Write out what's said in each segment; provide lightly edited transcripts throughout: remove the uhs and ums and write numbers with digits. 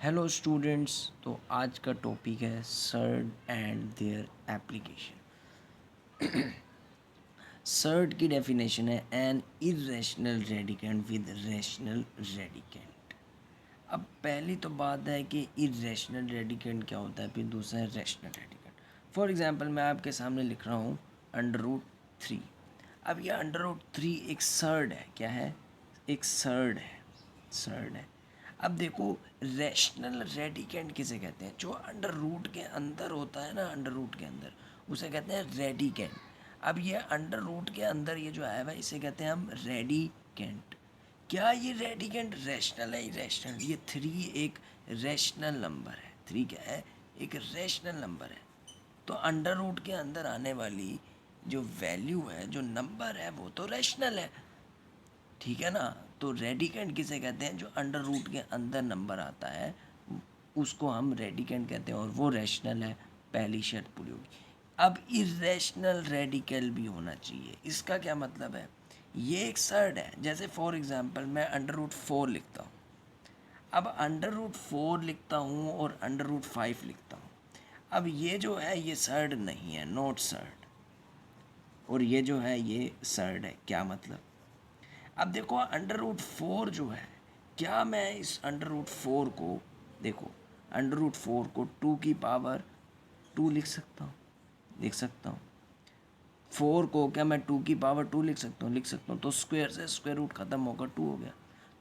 Hello students. तो आज का टॉपिक है surd and their application. Surd की डेफिनेशन है an irrational radicand with rational radicand. अब पहली तो बात है कि इरेशनल रेडिकेंट क्या होता है, फिर दूसरा है रेशनल रेडिकेंट। फॉर एग्जांपल मैं आपके सामने लिख रहा हूँ √3। अब यह √3 एक सर्ड है। क्या है? एक सर्ड है। सर्ड है। अब देखो, रैशनल रेडिकेंट किसे कहते हैं? जो अंडर रूट के अंदर होता है ना, अंडर रूट के अंदर, उसे कहते हैं रेडिकेंट। अब ये अंडर रूट के अंदर ये जो आया हुआ है इसे कहते हैं हम रेडिकेंट। क्या ये रेडिकेंट रैशनल है? इरेशनल? ये 3 एक रैशनल नंबर है। 3 क्या है? एक रैशनल नंबर है। तो अंडर रूट के अंदर आने वाली जो वैल्यू है, जो नंबर है, वो तो रैशनल है। ठीक है ना? तो रेडिकेंट किसे कहते हैं? जो अंडर रूट के अंदर नंबर आता है उसको हम रेडिकेंट कहते हैं, और वो रैशनल है। पहली शर्त पूरी होगी। अब इरेशनल रेडिकल भी होना चाहिए। इसका क्या मतलब है? ये एक सर्ड है। जैसे फॉर एग्जांपल मैं √4 लिखता हूँ। अब √4 लिखता हूँ और √5 लिखता हूँ। अब ये जो है ये सर्ड नहीं है, नॉट सर्ड। और ये जो है ये सर्ड है। क्या मतलब? अब देखो, √4 जो है, क्या मैं इस √4 को, देखो, √4 को 2 की पावर 2 लिख सकता हूँ? लिख सकता हूँ। 4 को क्या मैं 2 की पावर 2 लिख सकता हूँ? लिख सकता हूँ। तो स्क्वायर से स्क्वायर रूट ख़त्म होकर 2 हो गया।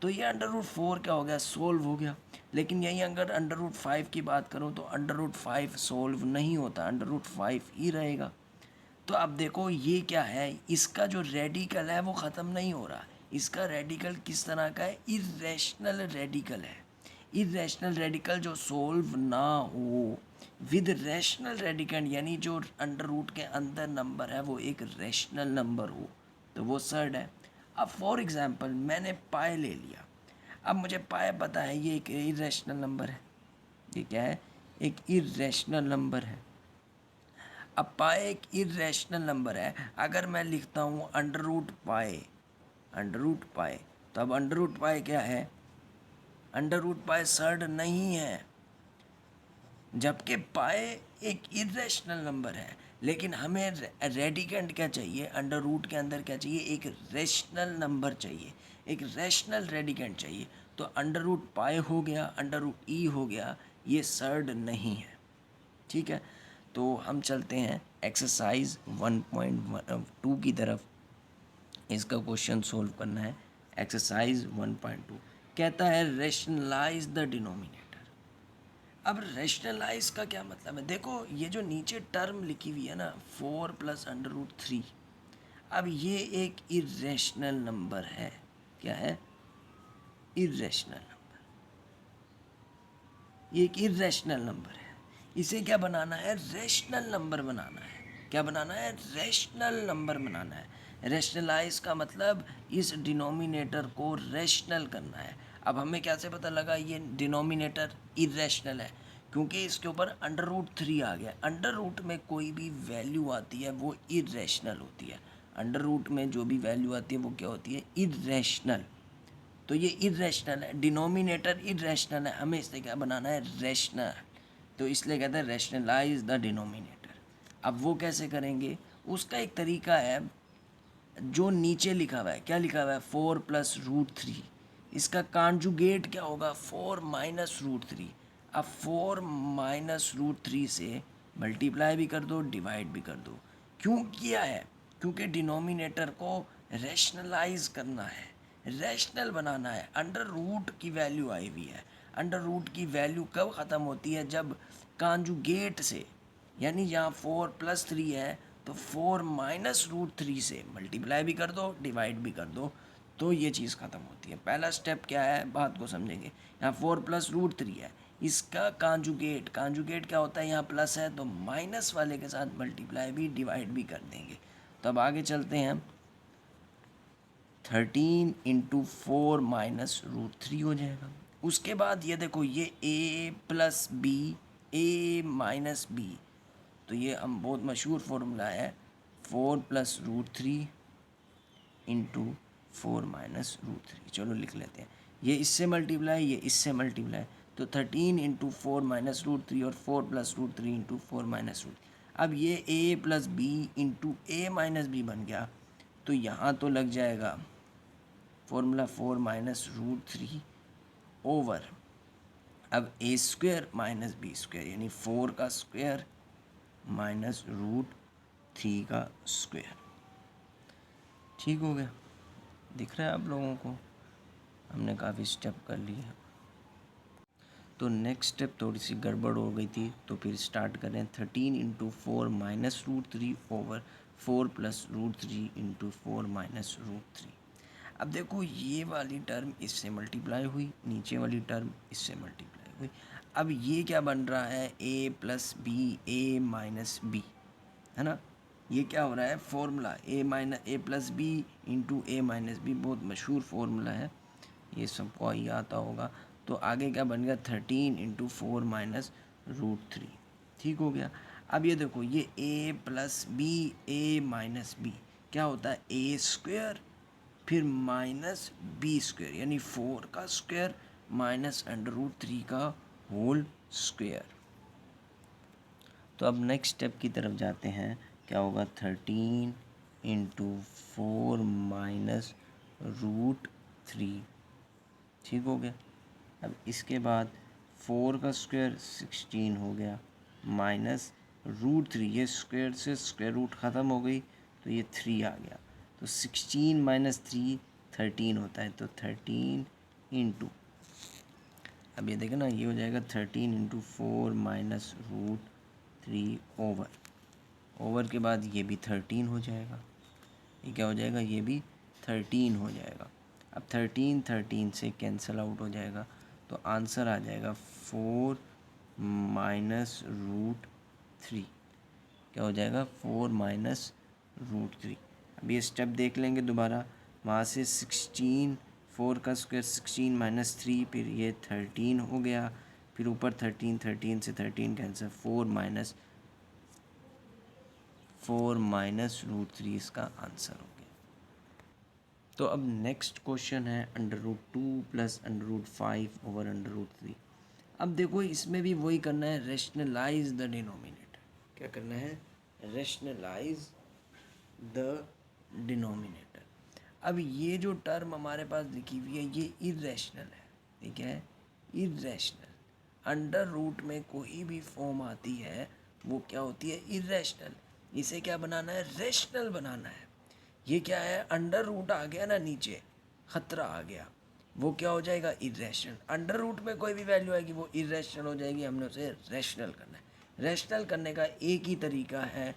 तो ये √4 क्या हो गया? सोल्व हो गया। लेकिन यही अगर √5 की बात करूँ तो √5 सोल्व नहीं होता, √5 ही रहेगा। तो अब देखो ये क्या है, इसका जो रेडिकल है वो ख़त्म नहीं हो रहा। इसका रेडिकल किस तरह का है? इरेशनल रेडिकल है। इरेशनल रेडिकल जो सोल्व ना हो विद रैशनल रेडिकेंट, यानी जो अंडर रूट के अंदर नंबर है वो एक रैशनल नंबर हो, तो वो सर्ड है। अब फॉर एग्जांपल मैंने पाए ले लिया। अब मुझे पाए पता है ये एक इरेशनल नंबर है। ये क्या है? एक इरेशनल नंबर है। अब पाए एक इरेशनल नंबर है। अगर मैं लिखता हूँ √पाए, √पाए, तो अब √पाए क्या है? √पाए सर्ड नहीं है। जबकि पाए एक इरेशनल नंबर है। लेकिन हमें रेडिकेंट क्या चाहिए? अंडर रूट के अंदर क्या चाहिए? एक रेशनल नंबर चाहिए, एक रेशनल रेडिकेंट चाहिए। तो √पाए हो गया, √e हो गया, ये सर्ड नहीं है। ठीक है? तो हम चलते हैं एक्सरसाइज 1.2 की तरफ। इसका क्वेश्चन सोल्व करना है। एक्सरसाइज 1.2 कहता है रेशनलाइज द डिनोमिनेटर। अब रेशनलाइज का क्या मतलब है? देखो, ये जो नीचे टर्म लिखी हुई है ना, 4 प्लस √3, अब ये एक इरेशनल नंबर है। क्या है? Irrational number. ये एक इरेशनल नंबर है। इसे क्या बनाना है? रेशनल नंबर बनाना है। क्या बनाना है? रेशनल नंबर बनाना है। रेशनलाइज का मतलब इस डिनोमिनेटर को रेशनल करना है। अब हमें कैसे पता लगा ये डिनोमिनेटर इरेशनल है? क्योंकि इसके ऊपर √3 आ गया। अंडर रूट में कोई भी वैल्यू आती है वो इरेशनल होती है। अंडर रूट में जो भी वैल्यू आती है वो क्या होती है? इरेशनल। तो ये इरेशनल है, डिनोमिनेटर इरेशनल है, हमें इससे क्या बनाना है? रेशनल। तो इसलिए कहते हैं रेशनलाइज द डिनोमिनेटर। अब वो कैसे करेंगे? उसका एक तरीका है जो नीचे लिखा हुआ है। क्या लिखा हुआ है? 4 प्लस √3। इसका कॉन्जुगेट क्या होगा? 4 माइनस √3। अब 4 माइनस √3 से मल्टीप्लाई भी कर दो, डिवाइड भी कर दो। क्यों किया है? क्योंकि डिनोमिनेटर को रैशनलाइज करना है, रैशनल बनाना है। अंडर रूट की वैल्यू आई हुई है। अंडर रूट की वैल्यू कब ख़त्म होती है? जब कॉन्जुगेट से, यानी यहाँ 4+3 है तो 4 माइनस √3 से मल्टीप्लाई भी कर दो, डिवाइड भी कर दो, तो ये चीज़ ख़त्म होती है। पहला स्टेप क्या है, बात को समझेंगे। यहाँ 4 प्लस √3 है, इसका कॉन्जुगेट, कॉन्जुगेट क्या होता है? यहाँ प्लस है तो माइनस वाले के साथ मल्टीप्लाई भी, डिवाइड भी कर देंगे। तो अब आगे चलते हैं। 13 × 4 माइनस √3 हो जाएगा। उसके बाद ये देखो, ये a plus B, a minus B, तो ये हम बहुत मशहूर फार्मूला है, 4 प्लस √3 इंटू 4 माइनस √3। चलो लिख लेते हैं। ये इससे मल्टीप्लाई, ये इससे मल्टीप्लाई, तो 13 इंटू 4 माइनस रूट 3 और 4 plus root 3 into 4 minus root. अब ये a plus B into A minus B बन गया, तो यहाँ तो लग जाएगा फॉर्मूला 4 माइनस रूट 3 ओवर अब ए स्क्वेयर माइनस बी स्क्वेयर, यानी 4 का स्क्वेयर माइनस रूट 3 का स्क्वेयर। ठीक हो गया, दिख रहा है आप लोगों को? हमने काफ़ी स्टेप कर लिए। तो नेक्स्ट स्टेप थोड़ी सी गड़बड़ हो गई थी, तो फिर स्टार्ट करें। 13 into 4 minus root 3 over 4 plus root 3 into 4 minus root 3। अब देखो ये वाली टर्म इससे मल्टीप्लाई हुई, नीचे वाली टर्म इससे मल्टीप्लाई हुई। अब ये क्या बन रहा है, a plus B A minus B, है ना? ये क्या हो रहा है, formula A plus B into A minus B, बहुत मशहूर फार्मूला है, ये सबको ही आता होगा। तो आगे क्या बन गया, 13 इंटू 4 माइनस रूट 3। ठीक हो गया। अब ये देखो, ये a plus B A minus B क्या होता है, ए स्क्वेयर फिर माइनस बी स्क्वेयर, यानी 4 का स्क्वेयर माइनस अंडर रूट 3 का होल स्क्वेयर। तो अब नेक्स्ट स्टेप की तरफ जाते हैं। क्या होगा, 13 इंटू 4 माइनस रूट 3। ठीक हो गया। अब इसके बाद 4 का स्क्वायर 16 हो गया माइनस रूट 3, ये स्क्वायर से स्क्वायर रूट ख़त्म हो गई तो ये 3 आ गया। तो 16 माइनस 3 13 होता है। तो 13 इंटू, अब ये देखें ना, ये हो जाएगा 13 इंटू 4 माइनस रूट 3 ओवर के बाद ये भी 13 हो जाएगा। ये क्या हो जाएगा, ये भी 13 हो जाएगा। अब 13 से कैंसिल आउट हो जाएगा, तो आंसर आ जाएगा 4 माइनस रूट 3। क्या हो जाएगा, 4 माइनस रूट 3। अब ये स्टेप देख लेंगे दोबारा। वहाँ से 16, 4 का स्क्वायर 16 माइनस 3, फिर ये 13 हो गया, फिर ऊपर 13 से 13 कैंसिल, 4 माइनस रूट 3 इसका आंसर हो गया। तो अब नेक्स्ट क्वेश्चन है under root 2 plus under root 5 over under root 3। अब देखो इसमें भी वही करना है, रेशनलाइज द डिनोमिनेटर। क्या करना है, रेशनलाइज द डिनोमिनेटर। अब ये जो टर्म हमारे पास लिखी हुई है ये इरेशनल है, ठीक है, इरेशनल। अंडर रूट में कोई भी फॉर्म आती है वो क्या होती है, इरेशनल। इसे क्या बनाना है, रेशनल बनाना है। ये क्या है, अंडर रूट आ गया ना नीचे, खतरा आ गया, वो क्या हो जाएगा, इरेशनल। अंडर रूट में कोई भी वैल्यू आएगी वो इरेशनल हो जाएगी, हमने उसे रेशनल करना है। रेशनल करने का एक ही तरीका है,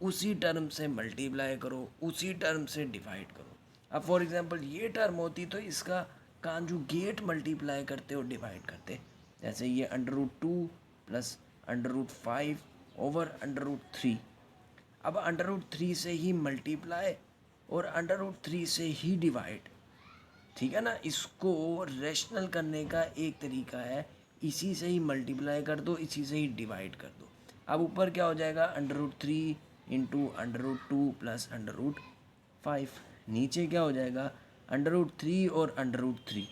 उसी टर्म से मल्टीप्लाई करो, उसी टर्म से डिवाइड करो। अब फॉर एग्जांपल ये टर्म होती तो इसका कॉन्जुगेट मल्टीप्लाई करते और डिवाइड करते। जैसे ये under root 2 plus under root 5 over under root 3। अब अंडर रूट 3 से ही मल्टीप्लाई और अंडर रूट 3 से ही डिवाइड, ठीक है ना। इसको रेशनल करने का एक तरीका है, इसी से ही मल्टीप्लाई कर दो, इसी से ही डिवाइड कर दो। अब ऊपर क्या हो जाएगा, under root 3 into under root 2 plus under root 5। नीचे क्या हो जाएगा, अंडर रूट 3 और अंडर रूट 3।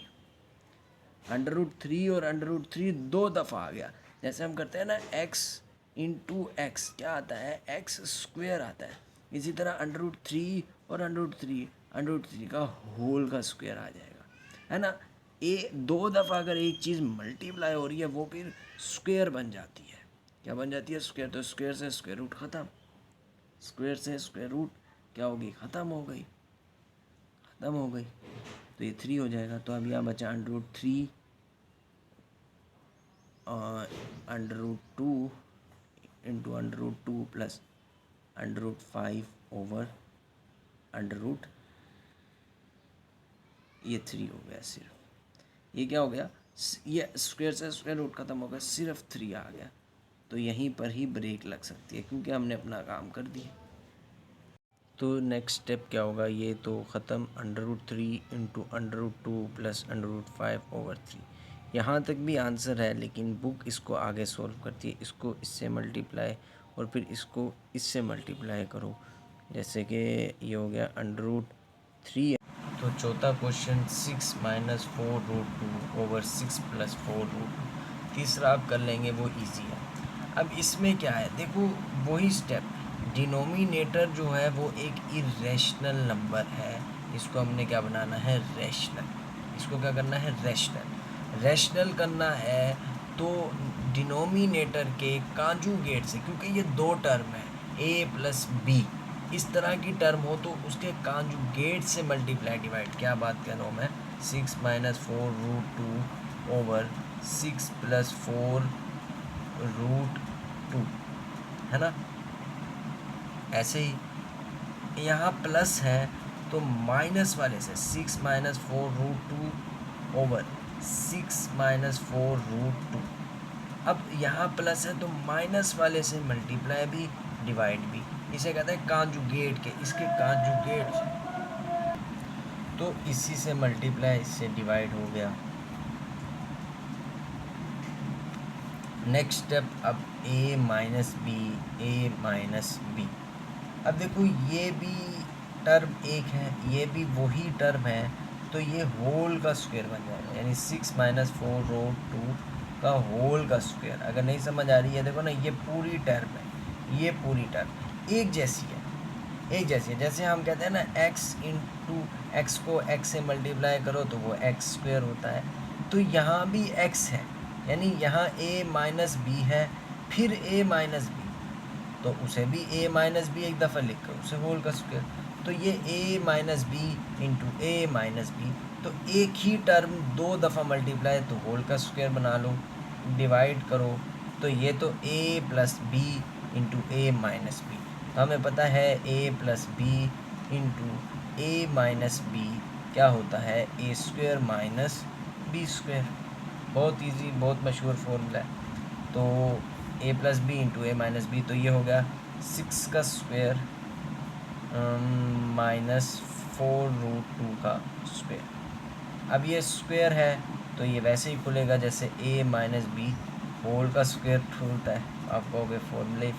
अंडर रूट 3 और अंडर रूट 3 दो दफ़ा आ गया। जैसे हम करते हैं ना, एक्स इंटू एक्स क्या आता है, एक्स स्क्वेयर आता है। इसी तरह अंडर रूट 3 और अंडर रूट 3 का होल का स्क्वेयर आ जाएगा, है ना। दो दफ़ा अगर एक चीज़ मल्टीप्लाई हो रही है वो फिर स्क्वेयर बन जाती है। क्या बन जाती है, स्क्वेयर। तो स्क्वेयर से स्क्वेयर रूट ख़त्म, स्क्वेयर से स्क्वेयर रूट क्या होगी, ख़त्म हो गई, ख़त्म हो गई। तो ये 3 हो जाएगा। तो अब यहाँ बचा under root 3 under root 2 into under root 2 plus under root 5 over under root, ये 3 हो गया सिर्फ। ये क्या हो गया, ये स्क्वायर से स्क्वायर रूट ख़त्म हो गया, सिर्फ 3 आ गया। तो यहीं पर ही ब्रेक लग सकती है क्योंकि हमने अपना काम कर दिया। तो नेक्स्ट स्टेप क्या होगा, ये तो ख़त्म। Under root 3 into under root 2 plus under root 5 over 3। यहाँ तक भी आंसर है, लेकिन बुक इसको आगे सॉल्व करती है। इसको इससे मल्टीप्लाई और फिर इसको इससे मल्टीप्लाई करो। जैसे कि ये हो गया अंडर रूट 3। तो चौथा question 6 minus 4 root 2 over 6 plus 4 root 2। तीसरा आप कर लेंगे वो इजी है। अब इसमें क्या है, देखो वही स्टेप, डिनोमिनेटर जो है वो एक इरेशनल नंबर है, इसको हमने क्या बनाना है, रेशनल। इसको क्या करना है, रेशनल। रेशनल करना है तो डिनोमिनेटर के कांजुगेट से, क्योंकि ये दो टर्म है a प्लस बी, इस तरह की टर्म हो तो उसके कांजुगेट से मल्टीप्लाई डिवाइड, क्या बात का नाम है, 6 minus 4 root 2 over 6 plus 4 root 2, है ना। ऐसे ही यहाँ प्लस है तो माइनस वाले से 6 minus 4 root 2 over 6 minus 4 root 2। अब यहाँ प्लस है तो माइनस वाले से मल्टीप्लाई भी डिवाइड भी, इसे कहते हैं कांजुगेट के, इसके कांजुगेट से, तो इसी से मल्टीप्लाई इससे डिवाइड हो गया। नेक्स्ट स्टेप, अब a माइनस बी। अब देखो ये भी टर्म एक है, ये भी वही टर्म है, तो ये होल का स्क्वायर बन जाएगा, यानी 6 माइनस 4 रूट 2 का होल का स्क्वायर। अगर नहीं समझ आ रही है, देखो ना, ये पूरी टर्म है, ये पूरी टर्म एक जैसी है, एक जैसी है। जैसे हम कहते हैं ना x इंटू एक्स को x से मल्टीप्लाई करो तो वो x स्क्वायर होता है, तो यहाँ भी x है, यानी यहाँ a माइनस बी है, फिर a माइनस बी, तो उसे भी a माइनस बी एक दफ़ा लिख कर उसे होल का स्क्वायर, तो ये a minus B into A minus B, तो एक ही टर्म दो दफ़ा मल्टीप्लाई तो होल का स्क्वायर बना लो, डिवाइड करो तो ये तो a plus B into A minus B, तो हमें पता है a plus B into A minus B क्या होता है, A square minus B square. बहुत इजी, बहुत मशहूर फॉर्मूला है। तो a plus B into A minus B, तो ये हो गया 6 का स्क्वायर माइनस 4 रूट 2 का स्क्वायर। अब ये स्क्वायर है तो ये वैसे ही खुलेगा जैसे a माइनस बी होल का स्क्वायर खुलता है, आप कहोगे फॉर्मूले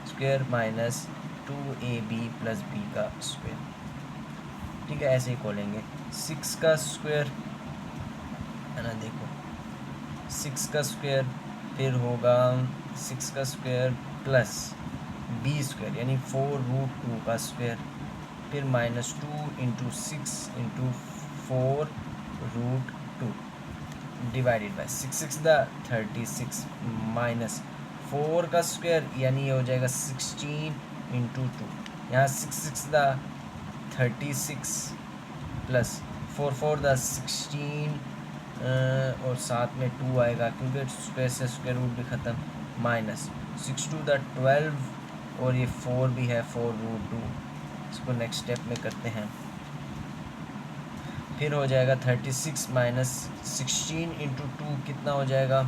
square minus 2ab plus B का स्क्वायर, ठीक है, ऐसे ही खोलेंगे। 6 का स्क्वायर है ना, देखो 6 का स्क्वायर, फिर होगा 6 का स्क्वायर प्लस बी स्क्वायर यानी 4 रूट 2 का स्क्वायर, फिर minus 2 into 6 into 4 root 2 divided by 6 the 36 minus 4 का स्क्वायर, यानी ये हो जाएगा 16 इंटू 2, यहाँ 6 द 36 प्लस 4 द 16 और साथ में 2 आएगा क्योंकि स्क्वायर से स्क्वायर रूट भी ख़त्म, माइनस 6 टू द 12 और ये 4 भी है 4 रूट 2। इसको नेक्स्ट स्टेप में करते हैं, फिर हो जाएगा 36 माइनस 16 इंटू 2 कितना हो जाएगा,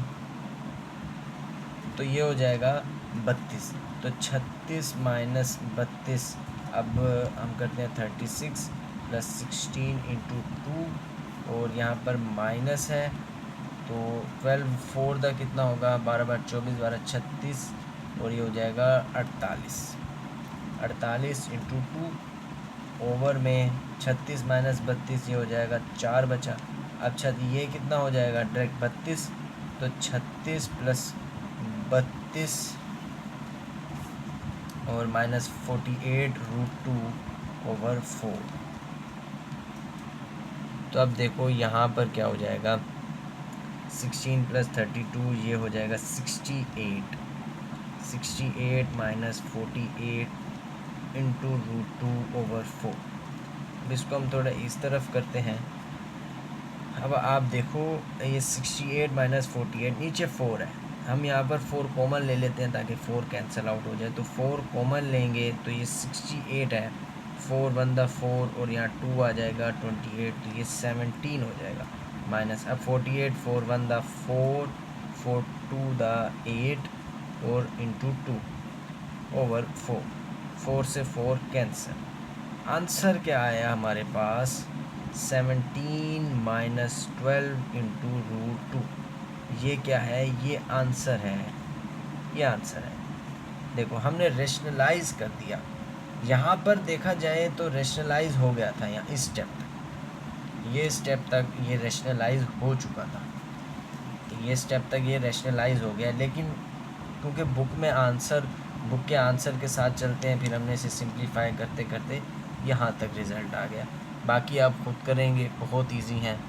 तो ये हो जाएगा 32, तो 36 माइनस 32। अब हम करते हैं 36 प्लस 16 इंटू 2 और यहाँ पर माइनस है, तो 12 4 दा कितना होगा, 12 बार 24 12 36 और ये हो जाएगा 48 इंटू 2 ओवर में 36 माइनस 32, ये हो जाएगा 4 बचा। अब ये कितना हो जाएगा डायरेक्ट 32, तो 36 प्लस 32 और माइनस 48 रूट 2 ओवर 4। तो अब देखो यहाँ पर क्या हो जाएगा, 16 प्लस 32 ये हो जाएगा 68 माइनस 48 इंटू रूट 2 ओवर 4। अब इसको हम थोड़ा इस तरफ करते हैं। अब आप देखो ये 68 माइनस 48, नीचे 4 है, हम यहाँ पर 4 कॉमन ले लेते हैं ताकि 4 कैंसिल आउट हो जाए, तो 4 कॉमन लेंगे तो ये 68 है, 4 1 द 4 और यहाँ 2 आ जाएगा 28, तो ये 17 हो जाएगा माइनस। अब 48 4 1 द 4 4 2 द 8 और इंटू 2 ओवर 4 से 4 कैंसिल। आंसर क्या आया हमारे पास, 17 माइनस 12 इंटू रूट 2। ये क्या है, ये आंसर है, ये आंसर है। देखो हमने रेशनलाइज कर दिया, यहाँ पर देखा जाए तो रेशनलाइज हो गया था, यहाँ इस स्टेप तक, ये स्टेप तक ये रेशनलाइज हो चुका था। ये स्टेप तक ये रैशनलाइज हो गया, लेकिन क्योंकि बुक के आंसर के साथ चलते हैं, फिर हमने इसे सिंप्लीफाई करते करते यहाँ तक रिज़ल्ट आ गया। बाकी आप खुद करेंगे, बहुत इजी हैं।